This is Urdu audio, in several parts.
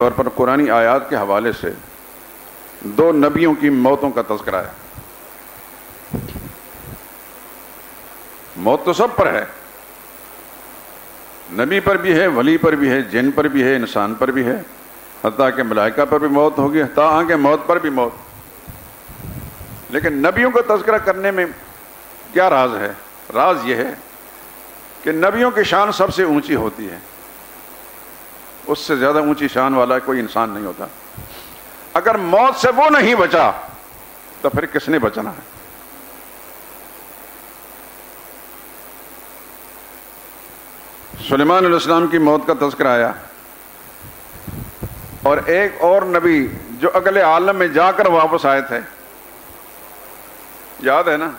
طور پر قرآنی آیات کے حوالے سے دو نبیوں کی موتوں کا تذکرہ ہے۔ موت تو سب پر ہے، نبی پر بھی ہے، ولی پر بھی ہے، جن پر بھی ہے، انسان پر بھی ہے، حتیٰ کہ ملائکہ پر بھی موت ہوگی، حتیٰ کہ موت پر بھی موت۔ لیکن نبیوں کا تذکرہ کرنے میں کیا راز ہے؟ راز یہ ہے کہ نبیوں کی شان سب سے اونچی ہوتی ہے، اس سے زیادہ اونچی شان والا کوئی انسان نہیں ہوتا۔ اگر موت سے وہ نہیں بچا تو پھر کس نے بچنا ہے؟ سلیمان علیہ السلام کی موت کا تذکرہ آیا، اور ایک اور نبی جو اگلے عالم میں جا کر واپس آئے تھے، یاد ہے نا؟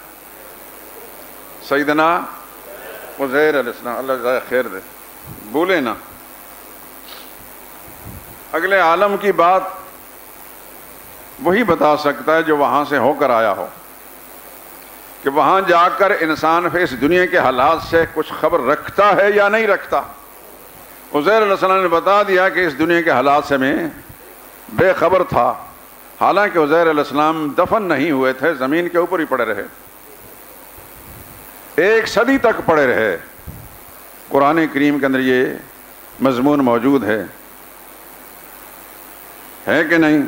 سیدنا عزیر علیہ السلام، اللہ جزائے خیر دے، بھولے نا۔ اگلے عالم کی بات وہی بتا سکتا ہے جو وہاں سے ہو کر آیا ہو، کہ وہاں جا کر انسان پھر اس دنیا کے حالات سے کچھ خبر رکھتا ہے یا نہیں رکھتا۔ عزیر علیہ السلام نے بتا دیا کہ اس دنیا کے حالات سے میں بے خبر تھا، حالانکہ عزیر علیہ السلام دفن نہیں ہوئے تھے، زمین کے اوپر ہی پڑے رہے، 1 صدی تک پڑے رہے۔ قرآن کریم کے اندر یہ مضمون موجود ہے کہ نہیں؟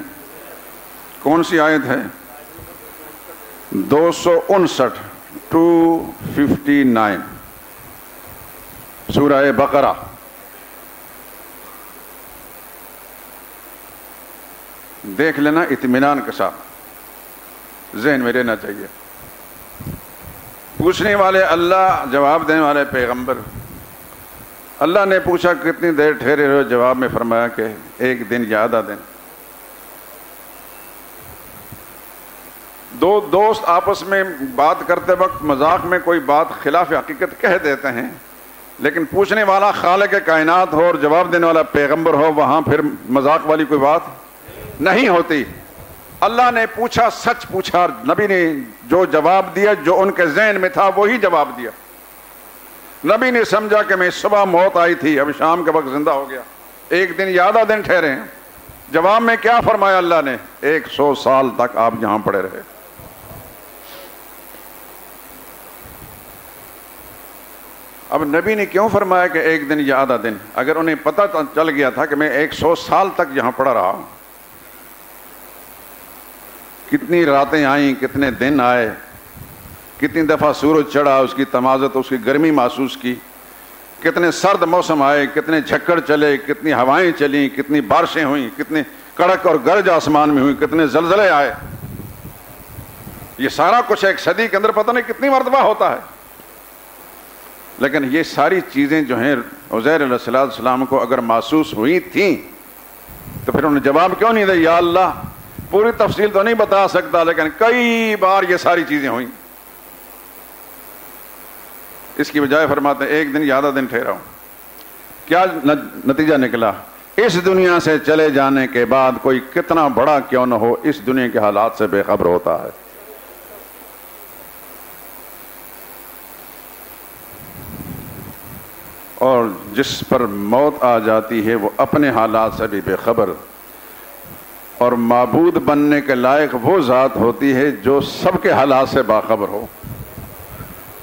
کون سی آیت ہے؟ 259 259 سورہ بقرہ۔ دیکھ لینا اطمینان کے ساتھ، ذہن میں رہنا چاہیے۔ پوچھنے والے اللہ، جواب دینے والے پیغمبر۔ اللہ نے پوچھا کتنی دیر ٹھہرے رہے؟ جواب میں فرمایا کہ 1 دن یا آدھا دن۔ دو دوست آپس میں بات کرتے وقت مذاق میں کوئی بات خلاف حقیقت کہہ دیتے ہیں، لیکن پوچھنے والا خالق کائنات ہو اور جواب دینے والا پیغمبر ہو، وہاں پھر مذاق والی کوئی بات نہیں ہوتی۔ اللہ نے پوچھا، سچ پوچھا، نبی نے جو جواب دیا، جو ان کے ذہن میں تھا وہی جواب دیا۔ نبی نے سمجھا کہ میں صبح موت آئی تھی، اب شام کے وقت زندہ ہو گیا، 1 دن یا آدھا دن ٹھہرے ہیں۔ جواب میں کیا فرمایا اللہ نے؟ 100 سال تک آپ یہاں پڑے رہے۔ اب نبی نے کیوں فرمایا کہ 1 دن یا آدھا دن؟ اگر انہیں پتہ چل گیا تھا کہ میں 100 سال تک یہاں پڑا رہا، کتنی راتیں آئیں، کتنے دن آئے، کتنی دفعہ سورج چڑھا، اس کی تمازت، اس کی گرمی محسوس کی، کتنے سرد موسم آئے، کتنے جھکڑ چلے، کتنی ہوائیں چلیں، کتنی بارشیں ہوئیں، کتنے کڑک اور گرج آسمان میں ہوئی، کتنے زلزلے آئے، یہ سارا کچھ 1 صدی کے اندر پتہ نہیں کتنی مرتبہ ہوتا ہے۔ لیکن یہ ساری چیزیں جو ہیں عزیر علیہ السلام کو اگر محسوس ہوئی تھیں تو پھر انہوں نے جواب کیوں نہیں دیا؟ یا اللہ، پوری تفصیل تو نہیں بتا سکتا، لیکن کئی بار یہ ساری چیزیں ہوئیں۔ اس کی بجائے فرماتے ہیں 1 دن یا آدھا دن ٹھہرا ہوں۔ کیا نتیجہ نکلا؟ اس دنیا سے چلے جانے کے بعد کوئی کتنا بڑا کیوں نہ ہو، اس دنیا کے حالات سے بے خبر ہوتا ہے۔ اور جس پر موت آ جاتی ہے وہ اپنے حالات سے بھی بے خبر، اور معبود بننے کے لائق وہ ذات ہوتی ہے جو سب کے حالات سے باخبر ہو۔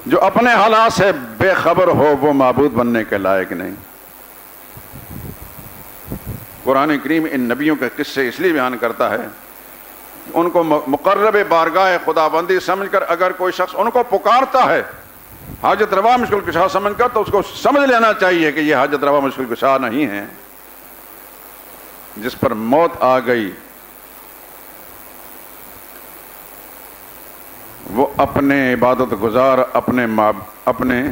جو اپنے حالات سے بے خبر ہو وہ معبود بننے کے لائق نہیں۔ قرآن کریم ان نبیوں کے قصے اس لیے بیان کرتا ہے، ان کو مقرب بارگاہ خداوندی سمجھ کر اگر کوئی شخص ان کو پکارتا ہے حاجت روا مشکل کشا سمجھ کر، تو اس کو سمجھ لینا چاہیے کہ یہ حاجت روا مشکل کشا نہیں ہے۔ جس پر موت آ گئی وہ اپنے عبادت گزار، اپنے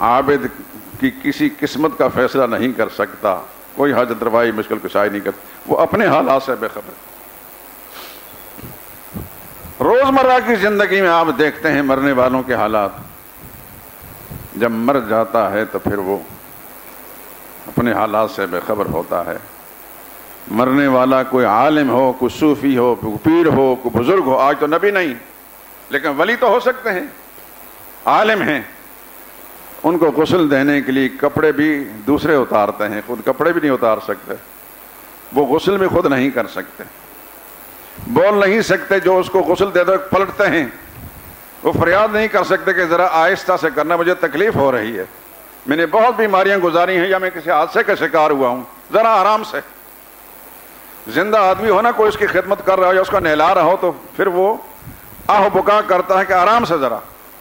عابد کی کسی قسمت کا فیصلہ نہیں کر سکتا، کوئی حاجت روائی مشکل کشائی نہیں کرتا، وہ اپنے حالات سے بے خبر۔ روزمرہ کی زندگی میں آپ دیکھتے ہیں مرنے والوں کے حالات، جب مر جاتا ہے تو پھر وہ اپنے حالات سے بے خبر ہوتا ہے۔ مرنے والا کوئی عالم ہو، کوئی صوفی ہو، کوئی پیر ہو، کوئی بزرگ ہو، آج تو نبی نہیں لیکن ولی تو ہو سکتے ہیں، عالم ہیں، ان کو غسل دینے کے لیے کپڑے بھی دوسرے اتارتے ہیں، خود کپڑے بھی نہیں اتار سکتے، وہ غسل بھی خود نہیں کر سکتے، بول نہیں سکتے، جو اس کو غسل دے دو پلٹتے ہیں، وہ فریاد نہیں کر سکتے کہ ذرا آہستہ سے کرنا، مجھے تکلیف ہو رہی ہے، میں نے بہت بیماریاں گزاری ہیں یا میں کسی حادثے کا شکار ہوا ہوں، ذرا آرام سے۔ زندہ آدمی ہونا، کوئی اس کی خدمت کر رہا ہو یا اس کا نہلا رہا ہو تو پھر وہ آہ بکا کرتا ہے کہ آرام سے ذرا،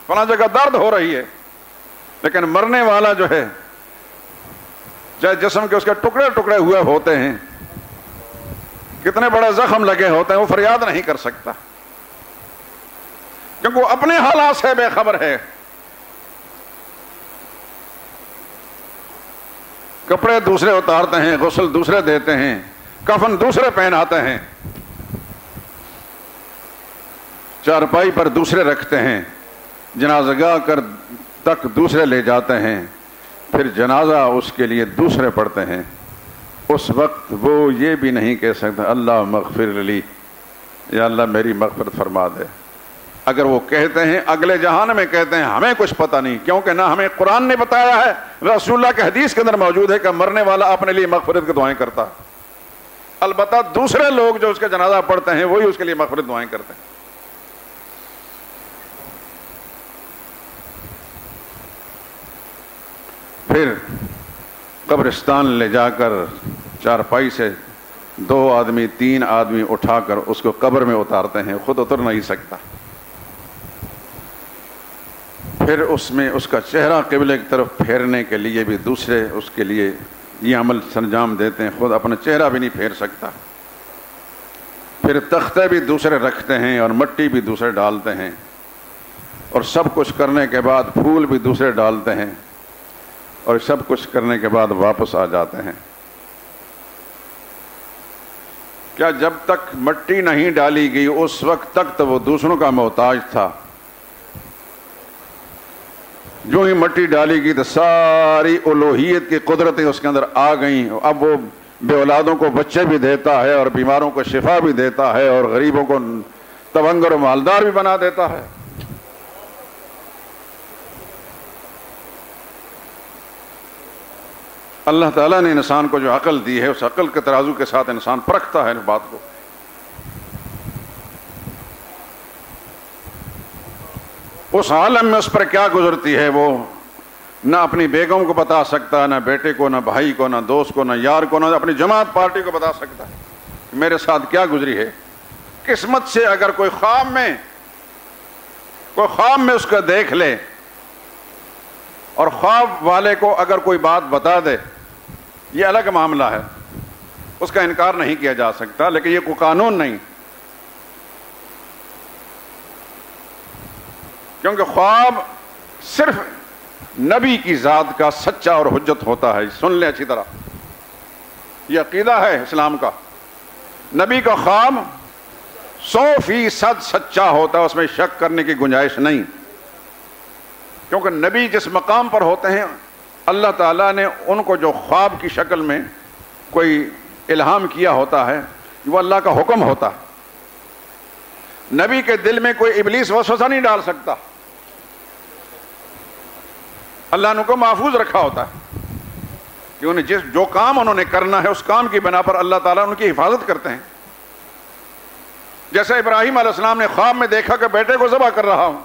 فلاں جگہ درد ہو رہی ہے۔ لیکن مرنے والا جو ہے، چاہے جسم کے اس کے ٹکڑے ٹکڑے ہوئے ہوتے ہیں، کتنے بڑے زخم لگے ہوتے ہیں، وہ فریاد نہیں کر سکتا کیونکہ وہ اپنے حالات سے بے خبر ہے۔ کپڑے دوسرے اتارتے ہیں، غسل دوسرے دیتے ہیں، کفن دوسرے پہناتے ہیں، چارپائی پر دوسرے رکھتے ہیں، جنازہ گاہ کر تک دوسرے لے جاتے ہیں، پھر جنازہ اس کے لیے دوسرے پڑھتے ہیں۔ اس وقت وہ یہ بھی نہیں کہہ سکتا اللہ مغفر لی، یا اللہ میری مغفرت فرما دے۔ اگر وہ کہتے ہیں اگلے جہان میں کہتے ہیں ہمیں کچھ پتہ نہیں، کیونکہ نہ ہمیں قرآن نے بتایا ہے، رسول اللہ کے حدیث کے اندر موجود ہے کہ مرنے والا اپنے لیے مغفرت کی دعائیں کرتا ہے، البتہ دوسرے لوگ جو اس کا جنازہ پڑھتے ہیں وہی اس کے لیے مغفرت دعائیں کرتے ہیں۔ پھر قبرستان لے جا کر چارپائی سے 2 آدمی 3 آدمی اٹھا کر اس کو قبر میں اتارتے ہیں، خود اتر نہیں سکتا۔ پھر اس میں اس کا چہرہ قبلے کی طرف پھیرنے کے لیے بھی دوسرے اس کے لیے یہ عمل سرانجام دیتے ہیں، خود اپنا چہرہ بھی نہیں پھیر سکتا۔ پھر تختے بھی دوسرے رکھتے ہیں اور مٹی بھی دوسرے ڈالتے ہیں، اور سب کچھ کرنے کے بعد پھول بھی دوسرے ڈالتے ہیں، اور سب کچھ کرنے کے بعد واپس آ جاتے ہیں۔ کیا جب تک مٹی نہیں ڈالی گئی اس وقت تک تو وہ دوسروں کا محتاج تھا؟ جو ہی مٹی ڈالی گئی تو ساری الوہیت کی قدرتیں اس کے اندر آ گئیں۔ اب وہ بے اولادوں کو بچے بھی دیتا ہے، اور بیماروں کو شفا بھی دیتا ہے، اور غریبوں کو تونگر و مالدار بھی بنا دیتا ہے۔ اللہ تعالیٰ نے انسان کو جو عقل دی ہے، اس عقل کے ترازو کے ساتھ انسان پرکھتا ہے اس بات کو۔ اس عالم میں اس پر کیا گزرتی ہے وہ نہ اپنی بیگم کو بتا سکتا، نہ بیٹے کو، نہ بھائی کو، نہ دوست کو، نہ یار کو، نہ اپنی جماعت پارٹی کو بتا سکتا میرے ساتھ کیا گزری ہے۔ قسمت سے اگر کوئی خواب میں اس کو دیکھ لے، اور خواب والے کو اگر کوئی بات بتا دے، یہ الگ معاملہ ہے، اس کا انکار نہیں کیا جا سکتا، لیکن یہ کوئی قانون نہیں، کیونکہ خواب صرف نبی کی ذات کا سچا اور حجت ہوتا ہے۔ سن لیں اچھی طرح، یہ عقیدہ ہے اسلام کا، نبی کا خواب 100% سچا ہوتا ہے، اس میں شک کرنے کی گنجائش نہیں، کیونکہ نبی جس مقام پر ہوتے ہیں اللہ تعالیٰ نے ان کو جو خواب کی شکل میں کوئی الہام کیا ہوتا ہے وہ اللہ کا حکم ہوتا ہے۔ نبی کے دل میں کوئی ابلیس وسوسہ نہیں ڈال سکتا، اللہ نے ان کو محفوظ رکھا ہوتا ہے کہ انہیں جو کام انہوں نے کرنا ہے اس کام کی بنا پر اللہ تعالیٰ ان کی حفاظت کرتے ہیں۔ جیسے ابراہیم علیہ السلام نے خواب میں دیکھا کہ بیٹے کو ذبح کر رہا ہوں،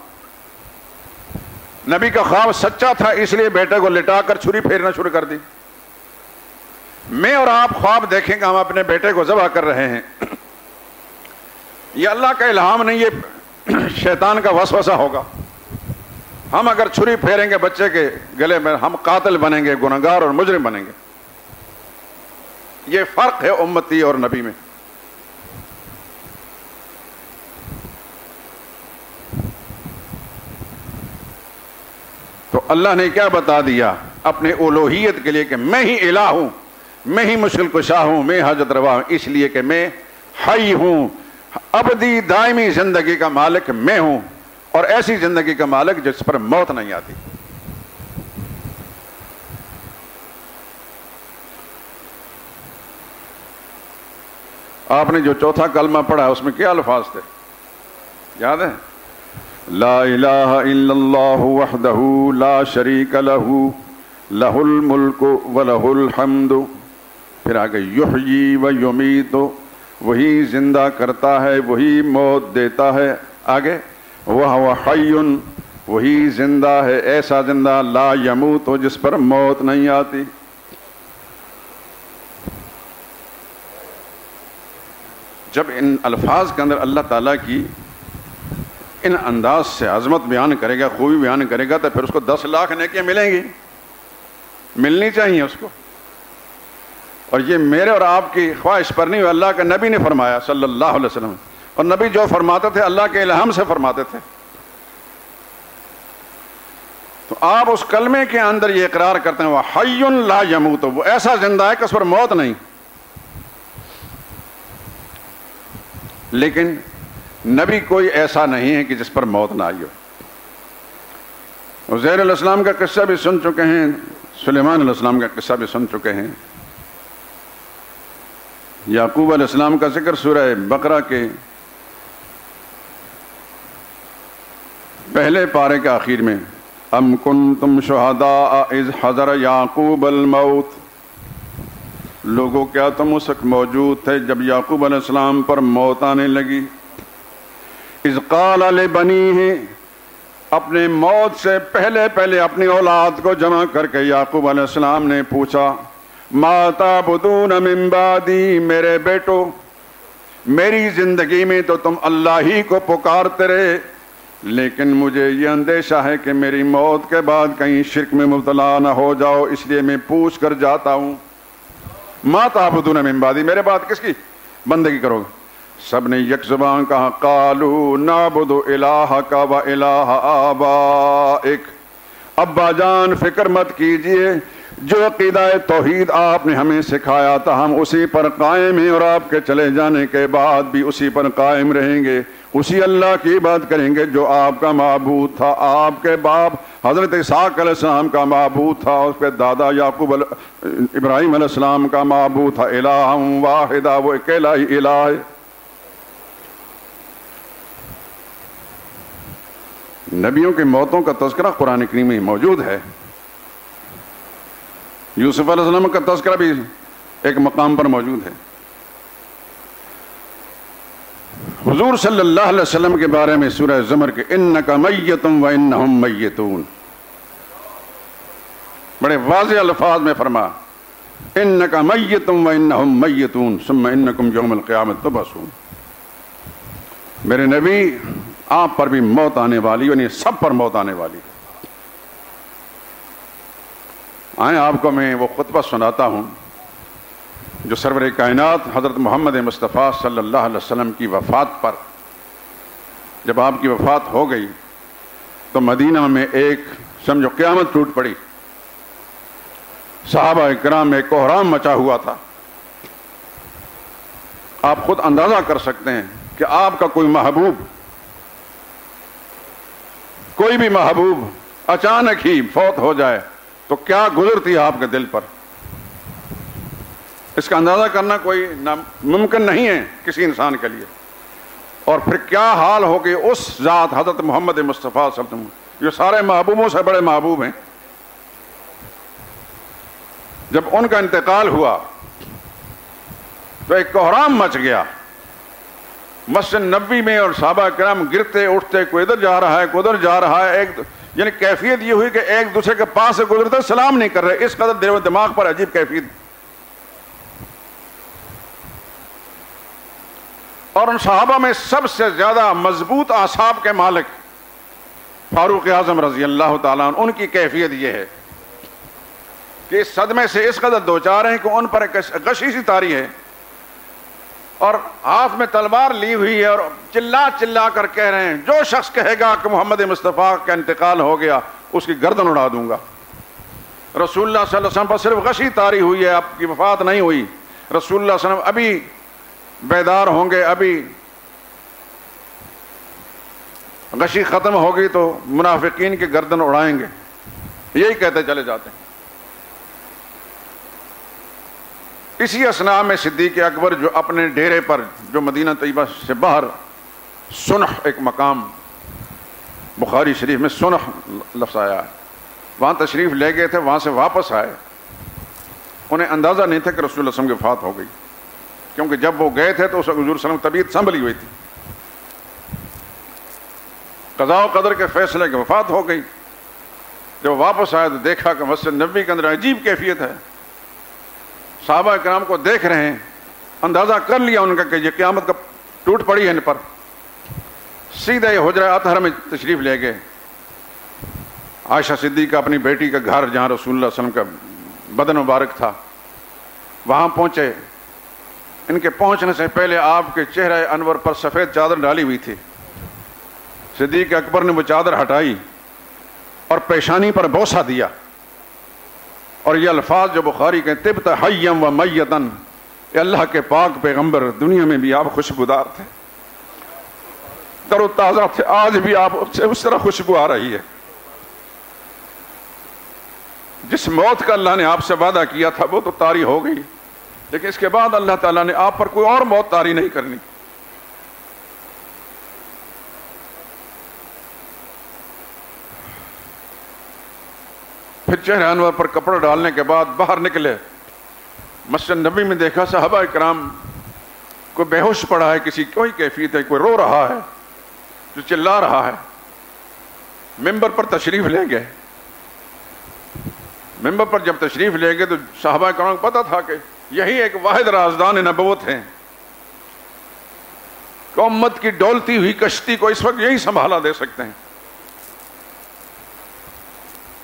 نبی کا خواب سچا تھا، اس لیے بیٹے کو لٹا کر چھری پھیرنا شروع کر دی۔ میں اور آپ خواب دیکھیں کہ ہم اپنے بیٹے کو ذبح کر رہے ہیں، یہ اللہ کا الہام نہیں، یہ شیطان کا وسوسہ ہوگا۔ ہم اگر چھری پھیریں گے بچے کے گلے میں، ہم قاتل بنیں گے، گنہگار اور مجرم بنیں گے۔ یہ فرق ہے امتی اور نبی میں۔ تو اللہ نے کیا بتا دیا اپنے الوہیت کے لیے کہ میں ہی الہ ہوں، میں ہی مشکل کشا ہوں، میں حاجت روا ہوں، اس لیے کہ میں حی ہوں، ابدی دائمی زندگی کا مالک میں ہوں، اور ایسی زندگی کا مالک جس پر موت نہیں آتی۔ آپ نے جو چوتھا کلمہ پڑھا اس میں کیا الفاظ تھے یاد ہے؟ لا الہ الا اللہ وحدہ لا شریک لہ، لہ الملک ولہ الحمد پھر آگے یحیی و یمیت، وہی زندہ کرتا ہے، وہی موت دیتا ہے. آگے وہو حی، وہی زندہ ہے، ایسا زندہ لا یموت، جس پر موت نہیں آتی. جب ان الفاظ کے اندر اللہ تعالیٰ کی ان انداز سے عظمت بیان کرے گا، خوبی بیان کرے گا، تو پھر اس کو 10 لاکھ نیکیاں ملیں گی، ملنی چاہیے اس کو. اور یہ میرے اور آپ کی خواہش پر نہیں، اللہ کے نبی نے فرمایا صلی اللہ علیہ وسلم. اور نبی جو فرماتے تھے اللہ کے الہام سے فرماتے تھے. تو آپ اس کلمے کے اندر یہ اقرار کرتے ہیں وہ حی لا یموت، وہ ایسا زندہ ہے کہ اس پر موت نہیں. لیکن نبی کوئی ایسا نہیں ہے کہ جس پر موت نہ آئی ہو. عزیر علیہ السلام کا قصہ بھی سن چکے ہیں، سلیمان علیہ السلام کا قصہ بھی سن چکے ہیں. یعقوب علیہ السلام کا ذکر سورہ بقرہ کے پہلے پارے کے آخر میں، ام کنتم شہداء اذ حضر یعقوب الموت، لوگوں کیا تم اس وقت موجود تھے جب یعقوب علیہ السلام پر موت آنے لگی. اذ قال لبنیہ، اپنے موت سے پہلے اپنی اولاد کو جمع کر کے یعقوب علیہ السلام نے پوچھا، ما تعبدون من بعدی، میرے بیٹو میری زندگی میں تو تم اللہ ہی کو پکارتے رہے، لیکن مجھے یہ اندیشہ ہے کہ میری موت کے بعد کہیں شرک میں مبتلا نہ ہو جاؤ، اس لیے میں پوچھ کر جاتا ہوں. ما تعبدون من بعدی، میرے بعد کس کی بندگی کرو گے؟ سب نے یک زبان کہا، قالوا نعبد الہک و الہ آبائک. ابا جان فکر مت کیجئے، جو عقیدہ توحید آپ نے ہمیں سکھایا تھا ہم اسی پر قائم ہیں، اور آپ کے چلے جانے کے بعد بھی اسی پر قائم رہیں گے. اسی اللہ کی بات کریں گے جو آپ کا معبود تھا. آپ کے باپ حضرت اسحاق علیہ السلام کا معبود تھا، اس کے دادا یعقوب ابراہیم علیہ السلام کا معبود تھا. الہ واحدہ، وہ اکیلا ہی الہ ہے. نبیوں کی موتوں کا تذکرہ قرآن کریم میں موجود ہے. یوسف علیہ السلام کا تذکرہ بھی ایک مقام پر موجود ہے. حضور صلی اللہ علیہ وسلم کے بارے میں سورہ زمر کے انک میت و انہم میتون، بڑے واضح الفاظ میں فرما، انک میت و انہم میتون ثم انکم یوم القیامت تبعثون. میرے نبی آپ پر بھی موت آنے والی، یعنی سب پر موت آنے والی. آئیں آپ کو میں وہ خطبہ سناتا ہوں جو سرور کائنات حضرت محمد مصطفیٰ صلی اللہ علیہ وسلم کی وفات پر، جب آپ کی وفات ہو گئی تو مدینہ میں ایک سمجھو قیامت ٹوٹ پڑی. صحابہ کرام میں کوہرام مچا ہوا تھا. آپ خود اندازہ کر سکتے ہیں کہ آپ کا کوئی محبوب، کوئی بھی محبوب اچانک ہی فوت ہو جائے تو کیا گزرتی آپ کے دل پر. اس کا اندازہ کرنا کوئی ممکن نہیں ہے کسی انسان کے لیے. اور پھر کیا حال ہوگی اس ذات حضرت محمد مصطفیٰ صلی اللہ علیہ وسلم جو سارے محبوبوں سے بڑے محبوب ہیں. جب ان کا انتقال ہوا تو ایک کوہرام مچ گیا مسجد نبوی میں، اور صحابہ کرام گرتے اٹھتے، کوئی ادھر جا رہا ہے کوئی ادھر جا رہا ہے. یعنی کیفیت یہ ہوئی کہ ایک دوسرے کے پاس سے گزرتے سلام نہیں کر رہے. اس قدر دل و دماغ پر عجیب کیفیت. اور ان صحابہ میں سب سے زیادہ مضبوط اعصاب کے مالک فاروق اعظم رضی اللہ تعالیٰ عنہ، ان کی کیفیت یہ ہے کہ اس صدمے سے اس قدر دوچار ہیں کہ ان پر ایک غشی سی طاری ہے، اور ہاتھ میں تلوار لی ہوئی ہے، اور چلا کر کہہ رہے ہیں جو شخص کہے گا کہ محمد مصطفیٰ کا انتقال ہو گیا اس کی گردن اڑا دوں گا. رسول اللہ صلی اللہ علیہ وسلم پر صرف غشی طاری ہوئی ہے، آپ کی وفات نہیں ہوئی. رسول اللہ صلی اللہ علیہ وسلم ابھی بیدار ہوں گے، ابھی غشی ختم ہوگی تو منافقین کی گردن اڑائیں گے، یہی کہتے چلے جاتے ہیں. اسی اثناء میں صدیق اکبر جو اپنے ڈیرے پر جو مدینہ طیبہ سے باہر سنح ایک مقام بخاری شریف میں سنح لفظ آیا ہے، وہاں تشریف لے گئے تھے. وہاں سے واپس آئے انہیں اندازہ نہیں تھا کہ رسول اللہ صلی اللہ علیہ وسلم کی وفات ہو گئی، کیونکہ جب وہ گئے تھے تو اس وقت حضور صلی اللہ علیہ وسلم طبیعت سنبھلی ہوئی تھی، قضاء و قدر کے فیصلے کی وفات ہو گئی۔ جب واپس آئے تو دیکھا کہ مسجد نبوی کے اندر عجیب کیفیت ہے، صحابہ کرام کو دیکھ رہے ہیں، اندازہ کر لیا ان کا کہ یہ قیامت کا ٹوٹ پڑی ہے ان پر۔ سیدھا یہ حجرہ اطہر میں تشریف لے گئے، عائشہ صدیقہ اپنی بیٹی کا گھر جہاں رسول اللہ صلی اللہ علیہ وسلم کا بدن مبارک تھا، وہاں پہنچے۔ ان کے پہنچنے سے پہلے آپ کے چہرہ انور پر سفید چادر ڈالی ہوئی تھی، صدیق اکبر نے وہ چادر ہٹائی اور پیشانی پر بوسہ دیا، اور یہ الفاظ جو بخاری کے طبت حیم و میتن، اے اللہ کے پاک پیغمبر دنیا میں بھی آپ خوشبودار تھے، تر و تازہ تھے، آج بھی آپ سے اس طرح خوشبو آ رہی ہے۔ جس موت کا اللہ نے آپ سے وعدہ کیا تھا وہ تو طاری ہو گئی، لیکن اس کے بعد اللہ تعالیٰ نے آپ پر کوئی اور موت طاری نہیں کرنی۔ پھر چہرہ انور پر کپڑا ڈالنے کے بعد باہر نکلے، مسجد نبی میں دیکھا صحابہ کرام کوئی بے ہوش پڑا ہے، کسی کوئی کیفیت ہے، کوئی رو رہا ہے، جو چلا رہا ہے۔ ممبر پر تشریف لے گئے، ممبر پر جب تشریف لے گئے تو صحابہ کرام کو پتا تھا کہ یہی ایک واحد رازدان نبوت ہیں کہ امت کی ڈولتی ہوئی کشتی کو اس وقت یہی سنبھالا دے سکتے ہیں۔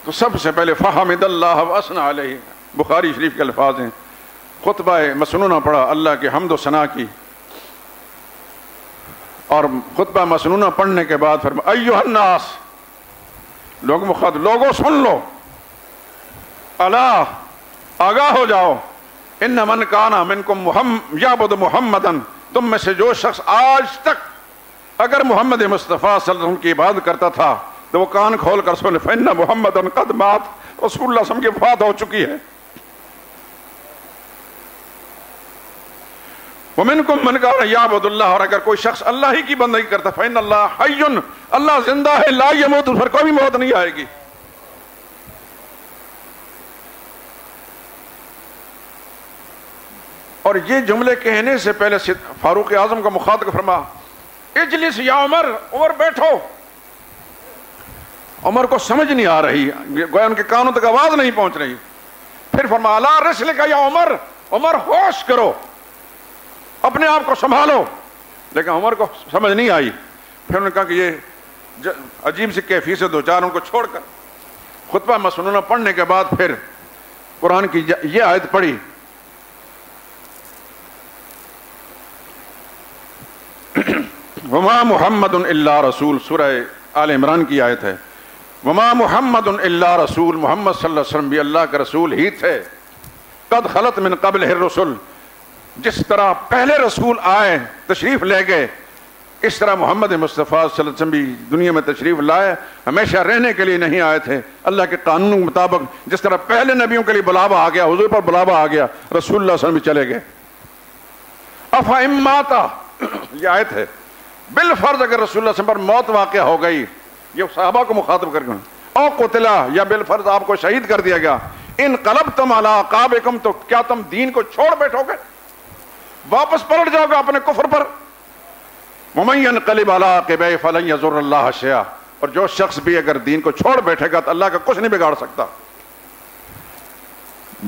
تو سب سے پہلے فحمد اللہ واثنى علیہ، بخاری شریف کے الفاظ ہیں، خطبہ مسنونہ پڑھا، اللہ کے حمد و ثنا کی، اور خطبہ مسنونہ پڑھنے کے بعد فرمایا ایھا الناس، لوگ مخاطب، لوگوں سن لو، الا آگاہ ہو جاؤ، ان من کان منکم یعبد محمدا، تم میں سے جو شخص آج تک اگر محمد مصطفیٰ صلی اللہ علیہ وسلم کی عبادت کرتا تھا تو وہ کان کھول کر سن، فإن محمدا قد مات، رسول اللہ صلی اللہ علیہ وسلم کی وفات ہو چکی ہے۔ ومنکم من کان یعبد اللہ، اور اگر کوئی شخص اللہ ہی کی بندگی کرتا، فإن اللہ حی، اللہ زندہ ہے، لا یموت، اس پر کوئی موت نہیں آئے گی۔ اور یہ جملے کہنے سے پہلے فاروق اعظم کا مخاطب فرما اجلس یا عمر، عمر بیٹھو۔ عمر کو سمجھ نہیں آ رہی، گویا ان کے کانوں تک آواز نہیں پہنچ رہی۔ پھر فرما الا رسلک یا عمر، عمر ہوش کرو، اپنے آپ کو سنبھالو۔ لیکن عمر کو سمجھ نہیں آئی۔ پھر انہوں نے کہا کہ یہ عجیب سی کیفیت سے دو چار ان کو چھوڑ کر خطبہ مسنونہ پڑھنے کے بعد پھر قرآن کی یہ آیت پڑھی، وما محمد الا رسول، سورہ آل عمران کی آیت ہے، وما محمد الا رسول، محمد صلی اللہ علیہ وسلم بھی اللہ کے رسول ہی تھے، قد خلت من قبلہ الرسل، جس طرح پہلے رسول آئے تشریف لے گئے، اس طرح محمد مصطفیٰ صلی اللہ علیہ وسلم بھی دنیا میں تشریف لائے، ہمیشہ رہنے کے لیے نہیں آئے تھے، اللہ کے قانون کے مطابق جس طرح پہلے نبیوں کے لیے بلاوا آ گیا، حضور پر بلاوا آ گیا، رسول اللہ صلی اللہ علیہ وسلم بھی چلے گئے۔ افإن مات، یہ آیت ہے، بالفرض اگر رسول اللہ صلی اللہ علیہ وسلم پر موت واقع ہو گئی، یہ صحابہ کو مخاطب کر کے، او قتلا، یا بالفرض آپ کو شہید کر دیا گیا، انقلبتم علی اعقابکم، تو کیا تم دین کو چھوڑ بیٹھو گے، واپس پلٹ جاؤ گے اپنے کفر پر؟ ومن ينقلب علی عقبیہ فلن یضر اللہ شیئا، اور جو شخص بھی اگر دین کو چھوڑ بیٹھے گا تو اللہ کا کچھ نہیں بگاڑ سکتا۔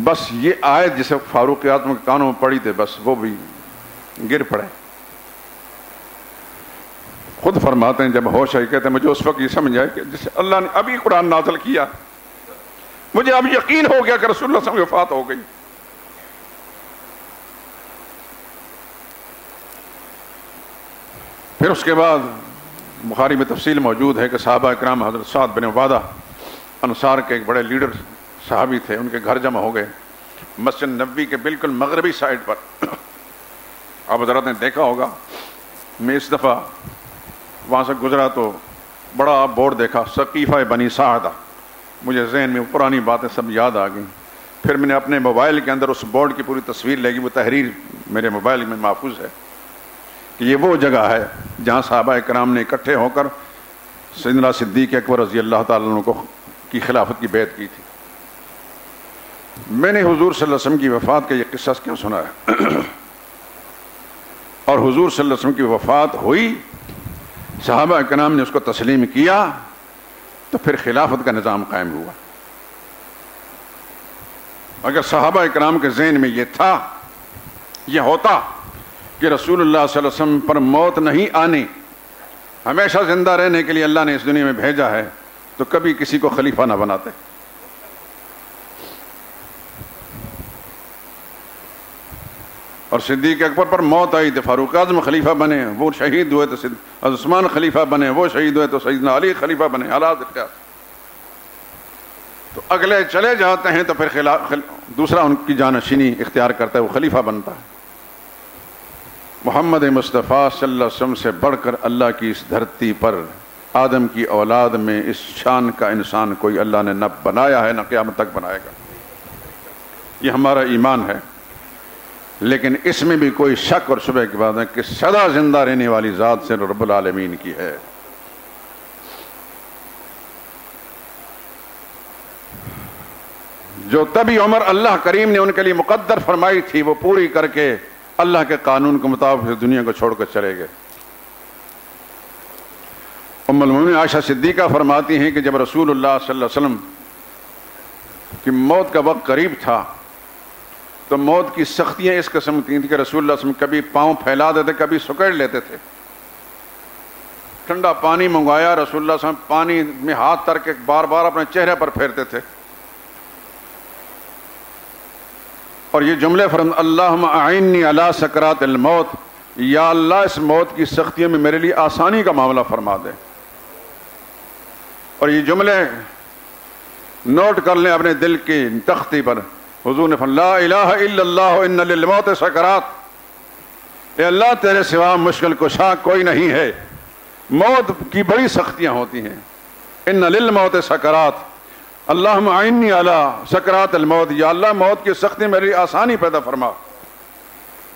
بس یہ آیت جسے فاروق اعظم کے کانوں میں پڑی تھی، بس وہ بھی گر پڑے۔ خود فرماتے ہیں جب ہوش آئی، کہتے ہیں مجھے اس وقت یہ سمجھ آئے کہ جسے اللہ نے ابھی قرآن نازل کیا، مجھے اب یقین ہو گیا کہ رسول اللہ صلی اللہ علیہ وسلم کی وفات ہو گئی۔ پھر اس کے بعد بخاری میں تفصیل موجود ہے کہ صحابہ اکرام حضرت سعد بن عبادہ انصار کے ایک بڑے لیڈر صحابی تھے، ان کے گھر جمع ہو گئے مسجد نبوی کے بالکل مغربی سائڈ پر۔ آپ حضرات نے دیکھا ہوگا، میں اس دفعہ وہاں سے گزرا تو بڑا بورڈ دیکھا، سقیفہ بنی ساعدہ، مجھے ذہن میں پرانی باتیں سب یاد آ گئیں۔ پھر میں نے اپنے موبائل کے اندر اس بورڈ کی پوری تصویر لے گی، وہ تحریر میرے موبائل میں محفوظ ہے کہ یہ وہ جگہ ہے جہاں صحابہ کرام نے اکٹھے ہو کر سیدنا صدیق اکبر رضی اللہ تعالیٰ عنہ کی خلافت کی بیعت کی تھی۔ میں نے حضور صلی اللہ علیہ وسلم کی وفات کا یہ قصہ کیوں سنا ہے اور حضور صلی اللہ علیہ وسلم کی وفات ہوئی، صحابہ کرام نے اس کو تسلیم کیا، تو پھر خلافت کا نظام قائم ہوا۔ اگر صحابہ کرام کے ذہن میں یہ تھا، یہ ہوتا کہ رسول اللہ صلی اللہ علیہ وسلم پر موت نہیں آنی، ہمیشہ زندہ رہنے کے لیے اللہ نے اس دنیا میں بھیجا ہے، تو کبھی کسی کو خلیفہ نہ بناتے۔ اور صدیق اکبر پر موت آئی تو فاروق اعظم خلیفہ بنے، وہ شہید ہوئے تو عثمان خلیفہ بنے، وہ شہید ہوئے تو سیدنا علی خلیفہ بنے، حالات اختیار۔ تو اگلے چلے جاتے ہیں تو پھر دوسرا ان کی جانشینی اختیار کرتا ہے، وہ خلیفہ بنتا ہے۔ محمد مصطفیٰ صلی اللہ علیہ وسلم سے بڑھ کر اللہ کی اس دھرتی پر آدم کی اولاد میں اس شان کا انسان کوئی اللہ نے نہ بنایا ہے، نہ قیامت تک بنائے گا۔ یہ ہمارا ایمان ہے، لیکن اس میں بھی کوئی شک اور شبہ کی بات ہے کہ سدا زندہ رہنے والی ذات سے رب العالمین کی ہے۔ جو طبی عمر اللہ کریم نے ان کے لیے مقدر فرمائی تھی، وہ پوری کر کے اللہ کے قانون کے مطابق اس دنیا کو چھوڑ کر چلے گئے۔ ام المومنین عائشہ صدیقہ فرماتی ہیں کہ جب رسول اللہ صلی اللہ علیہ وسلم کی موت کا وقت قریب تھا تو موت کی سختیاں اس قسم کی تھیں کہ رسول اللہ صلی اللہ علیہ وسلم کبھی پاؤں پھیلا دیتے، کبھی سکڑ لیتے تھے۔ ٹھنڈا پانی منگوایا، رسول اللہ صلی اللہ علیہ وسلم پانی میں ہاتھ تر کے بار بار اپنے چہرے پر پھیرتے تھے، اور یہ جملے فرماتے اللہم اعنی علی سکرات الموت، یا اللہ اس موت کی سختیوں میں میرے لیے آسانی کا معاملہ فرما دے۔ اور یہ جملے نوٹ کر لیں اپنے دل کی تختی پر۔ حضور نے فرمایا لا الہ الا اللہ ان للموت سکرات، اے اللہ تیرے سوا مشکل کشا کوئی نہیں ہے، موت کی بڑی سختیاں ہوتی ہیں۔ ان للموت سکرات اللہم اعنی علی سکرات الموت، یا اللہ موت کی سختی میری آسانی پیدا فرما۔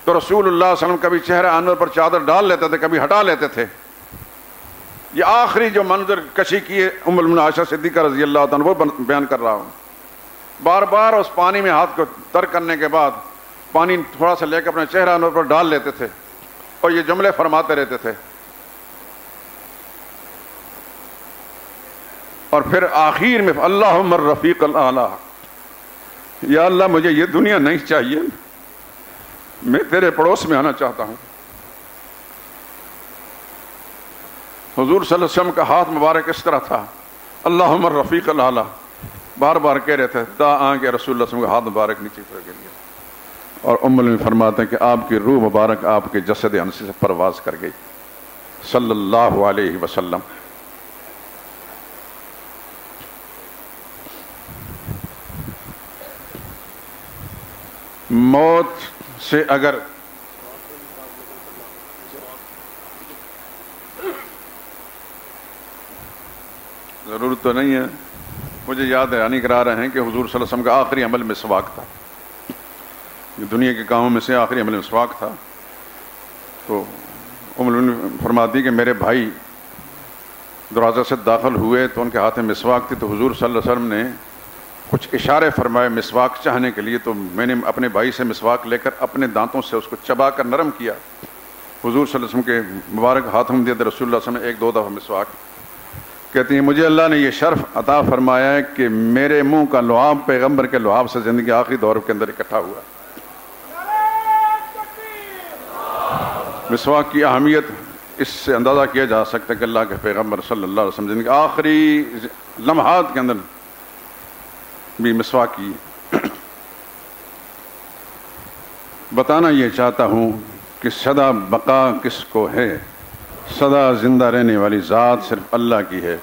تو رسول اللہ صلی اللہ علیہ وسلم کبھی چہرہ انور پر چادر ڈال لیتے تھے، کبھی ہٹا لیتے تھے۔ یہ آخری جو منظر کشی کی ہے ام المؤمنین عائشہ صدیقہ رضی اللہ عنہ وہ بیان کر رہا ہوں۔ بار بار اس پانی میں ہاتھ کو تر کرنے کے بعد پانی تھوڑا سا لے کے اپنے چہرہ انور پر ڈال لیتے تھے اور یہ جملے فرماتے رہتے تھے، اور پھر آخر میں اللہم الرفیق الاعلیٰ، یا اللہ مجھے یہ دنیا نہیں چاہیے، میں تیرے پڑوس میں آنا چاہتا ہوں۔ حضور صلی اللہ علیہ وسلم کا ہاتھ مبارک اس طرح تھا، اللہم الرفیق الاعلیٰ، بار بار کہہ رہے تھے تا آنکہ رسول اللہ صلی اللہ علیہ وسلم کا ہاتھ مبارک نیچے اتر گیا، اور ام المؤمنین فرماتے ہیں کہ آپ کی روح مبارک آپ کے جسد انسی سے پرواز کر گئی صلی اللہ علیہ وسلم۔ موت سے اگر ضرورت تو نہیں ہے، مجھے یاد دہانی کرا رہے ہیں کہ حضور صلی اللہ علیہ وسلم کا آخری عمل مسواک تھا، دنیا کے کاموں میں سے آخری عمل مسواک تھا۔ تو ام المؤمنین فرماتی کہ میرے بھائی دروازہ سے داخل ہوئے تو ان کے ہاتھ میں مسواک تھی، تو حضور صلی اللہ علیہ وسلم نے کچھ اشارے فرمائے مسواک چاہنے کے لیے، تو میں نے اپنے بھائی سے مسواک لے کر اپنے دانتوں سے اس کو چبا کر نرم کیا۔ حضور صلی اللہ علیہ وسلم کے مبارک ہاتھوں میں دیا تو رسول اللہ صلی اللہ علیہ وسلم نے ایک دو دفعہ مسواک۔ کہتی ہیں مجھے اللہ نے یہ شرف عطا فرمایا ہے کہ میرے منہ کا لعاب پیغمبر کے لعاب سے زندگی آخری دور کے اندر اکٹھا ہوا۔ مسواک کی اہمیت اس سے اندازہ کیا جا سکتا ہے کہ اللہ کے پیغمبر صلی اللہ علیہ وسلم زندگی آخری لمحات کے اندر بھی مسواک کی۔ بتانا یہ چاہتا ہوں کہ سدا بقا کس کو ہے، سدا زندہ رہنے والی ذات صرف اللہ کی ہے،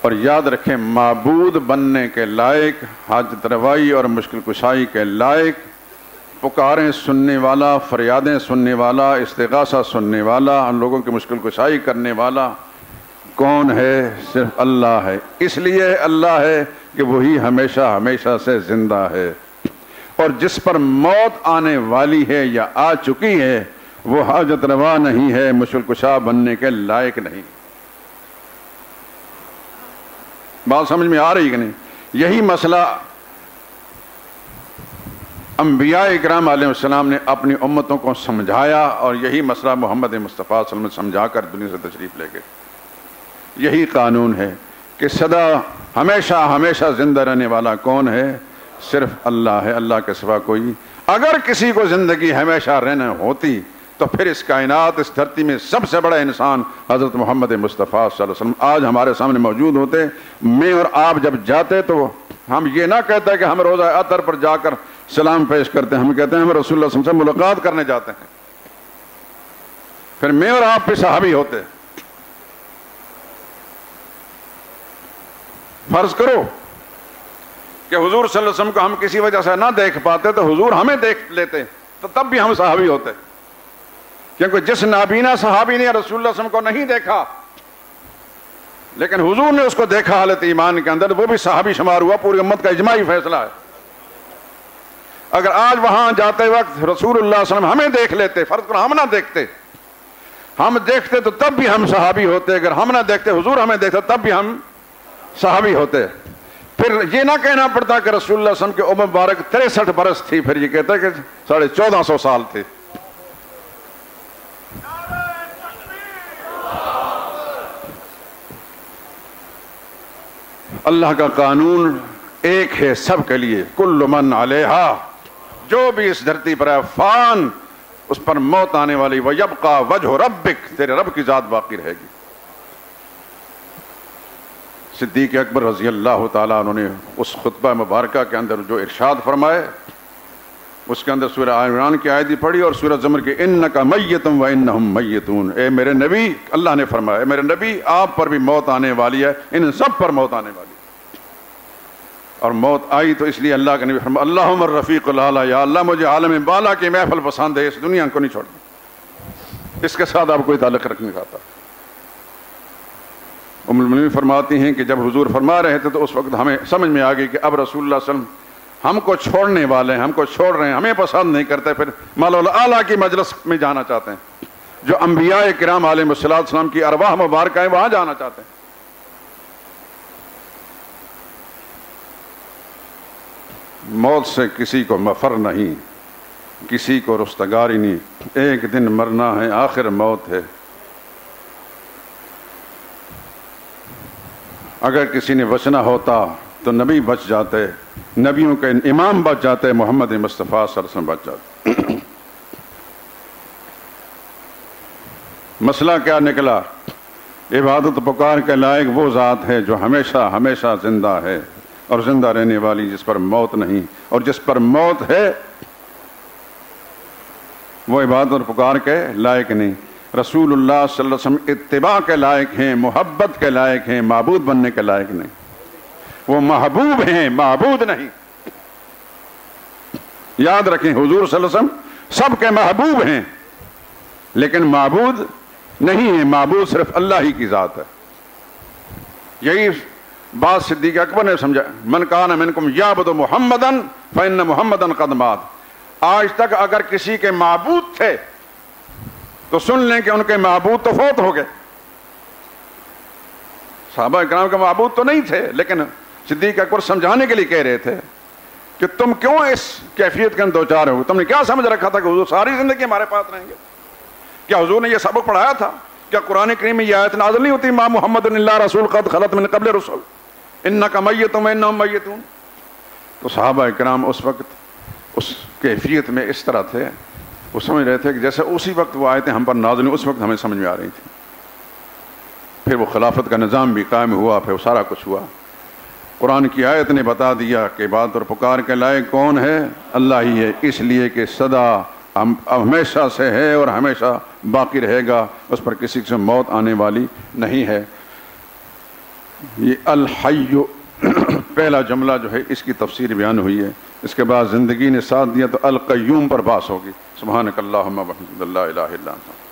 اور یاد رکھیں معبود بننے کے لائق، حاجت روائی اور مشکل کشائی کے لائق، پکاریں سننے والا، فریادیں سننے والا، استغاثہ سننے والا، ان لوگوں کی مشکل کشائی کرنے والا کون ہے؟ صرف اللہ ہے۔ اس لیے اللہ ہے کہ وہی ہمیشہ ہمیشہ سے زندہ ہے، اور جس پر موت آنے والی ہے یا آ چکی ہے وہ حاجت روا نہیں ہے، مشکل کشا بننے کے لائق نہیں۔ بات سمجھ میں آ رہی کہ نہیں؟ یہی مسئلہ انبیاء اکرام علیہ السلام نے اپنی امتوں کو سمجھایا اور یہی مسئلہ محمد مصطفیٰ صلی اللہ علیہ وسلم سمجھا کر دنیا سے تشریف لے گئے۔ یہی قانون ہے کہ سدا ہمیشہ ہمیشہ زندہ رہنے والا کون ہے؟ صرف اللہ ہے، اللہ کے سوا کوئی۔ اگر کسی کو زندگی ہمیشہ رہنا ہوتی تو پھر اس کائنات، اس دھرتی میں سب سے بڑا انسان حضرت محمد مصطفیٰ صلی اللہ علیہ وسلم آج ہمارے سامنے موجود ہوتے۔ میں اور آپ جب جاتے تو ہم یہ نہ کہتے کہ ہم روزہ عطر پر جا کر سلام پیش کرتے ہیں، ہم کہتے ہیں ہم رسول اللہ صلی اللہ علیہ وسلم سے ملاقات کرنے جاتے ہیں۔ پھر میں اور آپ بھی صحابی ہوتے۔ فرض کرو کہ حضور صلی اللہ علیہ وسلم کو ہم کسی وجہ سے نہ دیکھ پاتے تو حضور ہمیں دیکھ لیتے تو تب بھی ہم صحابی ہوتے، کیونکہ جس نابینا صحابی نے رسول اللہ صلی اللہ علیہ وسلم کو نہیں دیکھا لیکن حضور نے اس کو دیکھا حالت ایمان کے اندر، وہ بھی صحابی شمار ہوا۔ پوری امت کا اجماعی فیصلہ ہے۔ اگر آج وہاں جاتے وقت رسول اللہ صلی اللہ علیہ وسلم ہمیں دیکھ لیتے، فرض کرو ہم نہ دیکھتے، ہم دیکھتے تو تب بھی ہم صحابی ہوتے، اگر ہم نہ دیکھتے حضور ہمیں دیکھتے تب بھی ہم صحابی ہوتے۔ پھر یہ نہ کہنا پڑتا کہ رسول اللہ صلی اللہ علیہ وسلم کی عمر مبارک 63 برس تھی، پھر یہ کہتا کہ 1450 سال تھے۔ اللہ کا قانون ایک ہے سب کے لیے، کل من علیہا، جو بھی اس دھرتی پر ہے فان، اس پر موت آنے والی، وَيَبْقَى وَجْهُ رَبِّكَ، تیرے رب کی ذات باقی رہے گی۔ صدیق اکبر رضی اللہ تعالیٰ عنہ نے اس خطبہ مبارکہ کے اندر جو ارشاد فرمائے، اس کے اندر سورہ آل عمران کی آیت پڑھی اور سورہ زمر کی اِنَّكَ مَيِّتٌ وَإِنَّهُمْ مَيِّتُونَ، اے میرے نبی، اللہ نے فرمایا اے میرے نبی آپ پر بھی موت آنے والی ہے، ان سب پر موت آنے والی ہے۔ اور موت آئی تو اس لیے اللہ کے نبی فرمایا اللہم الرفیق الاعلی، یا اللہ مجھے عالم بالا کی محفل پسند ہے، اس دنیا کو نہیں چھوڑنا، اس کے ساتھ آپ کوئی تعلق رکھنے چاہتا۔ ام المؤمنین فرماتی ہیں کہ جب حضور فرما رہے تھے تو اس وقت ہمیں سمجھ میں آ گئی کہ اب رسول اللہ صلی اللہ علیہ وسلم ہم کو چھوڑنے والے ہیں، ہم کو چھوڑ رہے ہیں، ہمیں پسند نہیں کرتے، پھر مالا اعلیٰ کی مجلس میں جانا چاہتے ہیں، جو انبیاء کرام علیہ السلام کی ارواح مبارکہ ہیں وہاں جانا چاہتے ہیں۔ موت سے کسی کو مفر نہیں، کسی کو رستگاری نہیں، ایک دن مرنا ہے، آخر موت ہے۔ اگر کسی نے بچنا ہوتا تو نبی بچ جاتے، نبیوں کے امام بچ جاتے، محمد مصطفیٰ صلی اللہ علیہ وسلم بچ جاتے۔ مسئلہ کیا نکلا؟ عبادت پکار کے لائق وہ ذات ہے جو ہمیشہ ہمیشہ زندہ ہے اور زندہ رہنے والی، جس پر موت نہیں، اور جس پر موت ہے وہ عبادت اور پکار کے لائق نہیں۔ رسول اللہ صلی اللہ علیہ وسلم اتباع کے لائق ہیں، محبت کے لائق ہیں، معبود بننے کے لائق نہیں۔ وہ محبوب ہیں، معبود نہیں۔ یاد رکھیں حضور صلی اللہ علیہ وسلم سب کے محبوب ہیں لیکن معبود نہیں ہے، معبود صرف اللہ ہی کی ذات ہے۔ یہی بات صدیق اکبر نے سمجھا، من کان منکم یعبد محمدا فإن محمدا قد مات۔ آج تک اگر کسی کے معبود تھے تو سن لیں کہ ان کے معبود تو فوت ہو گئے۔ صحابہ کرام کے معبود تو نہیں تھے لیکن صدیق اکبر سمجھانے کے لیے کہہ رہے تھے کہ تم کیوں اس کیفیت کے اندر دوچار ہو، تم نے کیا سمجھ رکھا تھا کہ حضور ساری زندگی ہمارے پاس رہیں گے؟ کیا حضور نے یہ سبق پڑھایا تھا؟ کیا قرآن کریم میں یہ آیت نازل نہیں ہوتی ما محمد الا رسول قد خلت من قبل رسول انک میت وانہم میتون؟ تو صحابہ کرام اس وقت اس کیفیت میں اس طرح تھے، وہ سمجھ رہے تھے کہ جیسے اسی وقت وہ آیتیں ہم پر نازل ہوئی، اس وقت ہمیں سمجھ میں آ رہی تھی۔ پھر وہ خلافت کا نظام بھی قائم ہوا، پھر وہ سارا کچھ ہوا۔ قرآن کی آیت نے بتا دیا کہ بات اور پکار کے لائق کون ہے؟ اللہ ہی ہے، اس لیے کہ سدا ہمیشہ سے ہے اور ہمیشہ باقی رہے گا، اس پر کسی سے موت آنے والی نہیں ہے۔ یہ الحی پہلا جملہ جو ہے اس کی تفسیر بیان ہوئی ہے، اس کے بعد زندگی نے ساتھ دیا تو القیوم پر بحث ہوگی۔ سبحانک اللہم و بحمدک لا الہ الا انت۔